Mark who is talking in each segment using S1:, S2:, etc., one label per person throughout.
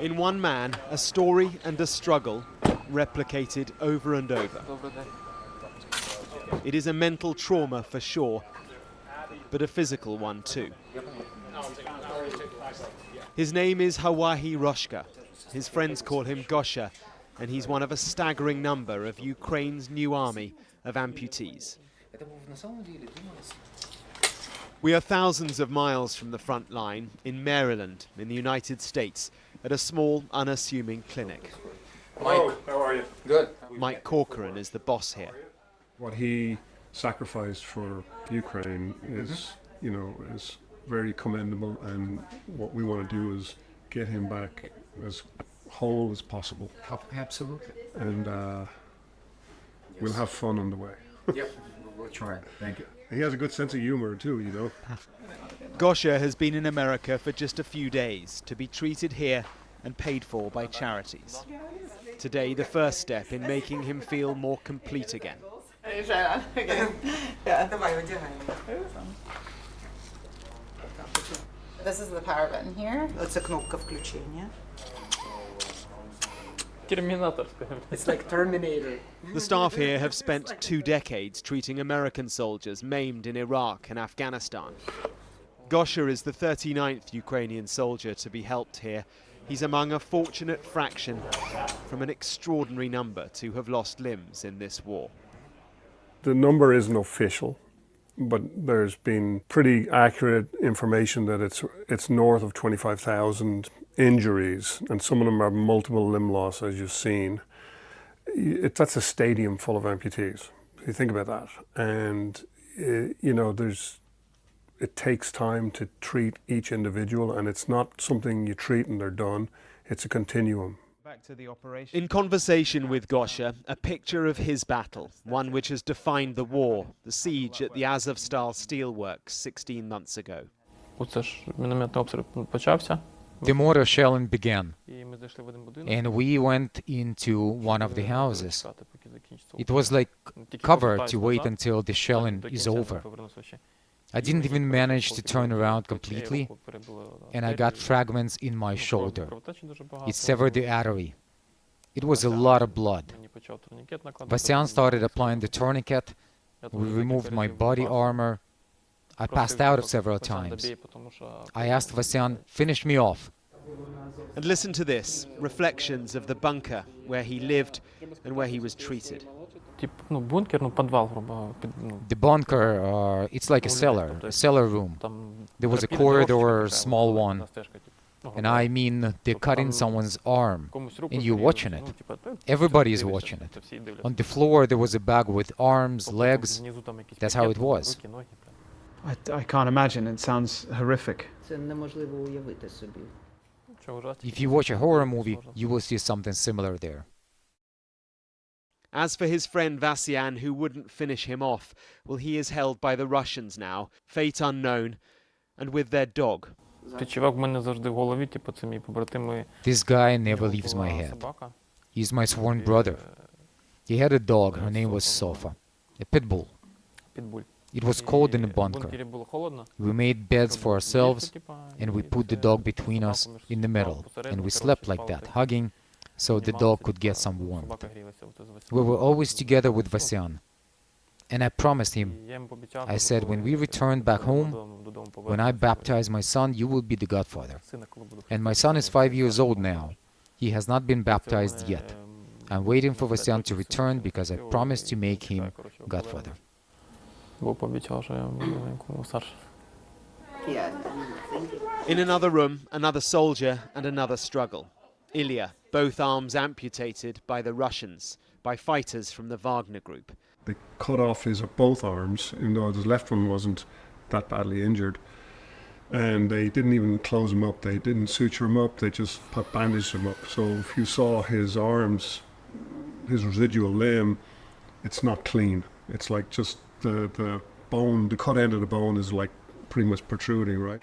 S1: In one man, a story and a struggle replicated over and over. It is a mental trauma for sure, but a physical one too. His name is Heorhii Roshka. His friends call him Gosha, and he's one of a staggering number of Ukraine's new army of amputees. We are thousands of miles from the front line in Maryland, in the United States, at a small, unassuming clinic.
S2: Mike, how are you? Good.
S1: Mike Corcoran is the boss here.
S2: What he sacrificed for Ukraine is, is very commendable, and what we want to do is get him back as whole as possible.
S3: Absolutely.
S2: And we'll have fun on the way.
S3: Yep, we'll try. Thank you.
S2: He has a good sense of humor too,
S1: Gosha has been in America for just a few days to be treated here and paid for by charities. Today, the first step in making him feel more complete again.
S4: This is the power button here.
S5: It's a кнопка включения.
S3: It's like Terminator.
S1: The staff here have spent 2 decades treating American soldiers maimed in Iraq and Afghanistan. Gosha is the 39th Ukrainian soldier to be helped here. He's among a fortunate fraction from an extraordinary number to have lost limbs in this war.
S2: The number isn't official, but there's been pretty accurate information that it's north of 25,000 injuries, and some of them are multiple limb loss, as you've seen. That's a stadium full of amputees. You think about that, and it takes time to treat each individual, and it's not something you treat and they're done. It's a continuum.
S1: Back to the operation. In conversation with Gosha, a picture of his battle, one which has defined the war, the siege at the Azovstal steelworks 16 months ago.
S6: The mortar shelling began, and we went into one of the houses. It was like cover to wait until the shelling is over. I didn't even manage to turn around completely, and I got fragments in my shoulder. It severed the artery. It was a lot of blood. Vasyan started applying the tourniquet. We removed my body armor. I passed out several times. I asked Vasyan, finish me off.
S1: And listen to this, reflections of the bunker where he lived and where he was treated.
S6: The bunker, it's like a cellar room. There was a corridor, a small one. And I mean, they cut in someone's arm, and you're watching it. Everybody is watching it. On the floor, there was a bag with arms, legs. That's how it was.
S7: I can't imagine. It sounds horrific.
S6: If you watch a horror movie, you will see something similar there.
S1: As for his friend Vasyan, who wouldn't finish him off, well, he is held by the Russians now, fate unknown, and with their dog.
S6: This guy never leaves my head. He's my sworn brother. He had a dog, her name was Sofa, a pit bull. It was cold in the bunker. We made beds for ourselves, and we put the dog between us in the middle, and we slept like that, hugging, so the dog could get some warmth. We were always together with Vasyan, and I promised him, I said, when we return back home, when I baptize my son, you will be the godfather. And my son is 5 years old now. He has not been baptized yet. I'm waiting for Vasyan to return because I promised to make him godfather.
S1: In another room, another soldier and another struggle. Ilya, both arms amputated by the Russians, by fighters from the Wagner group.
S2: They cut off both arms, even though his left one wasn't that badly injured. And they didn't even close him up. They didn't suture him up. They just bandaged him up. So if you saw his arms, his residual limb, it's not clean. It's like just the bone, the cut end of the bone is like pretty much protruding, right?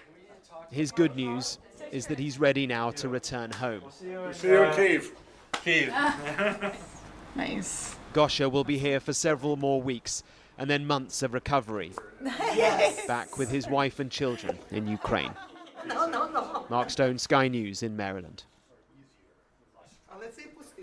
S1: His good news is that he's ready now to return home.
S2: See you in Kyiv.
S4: Nice.
S1: Gosha will be here for several more weeks and then months of recovery.
S4: Yes.
S1: Back with his wife and children in Ukraine. Mark Stone, Sky News in Maryland.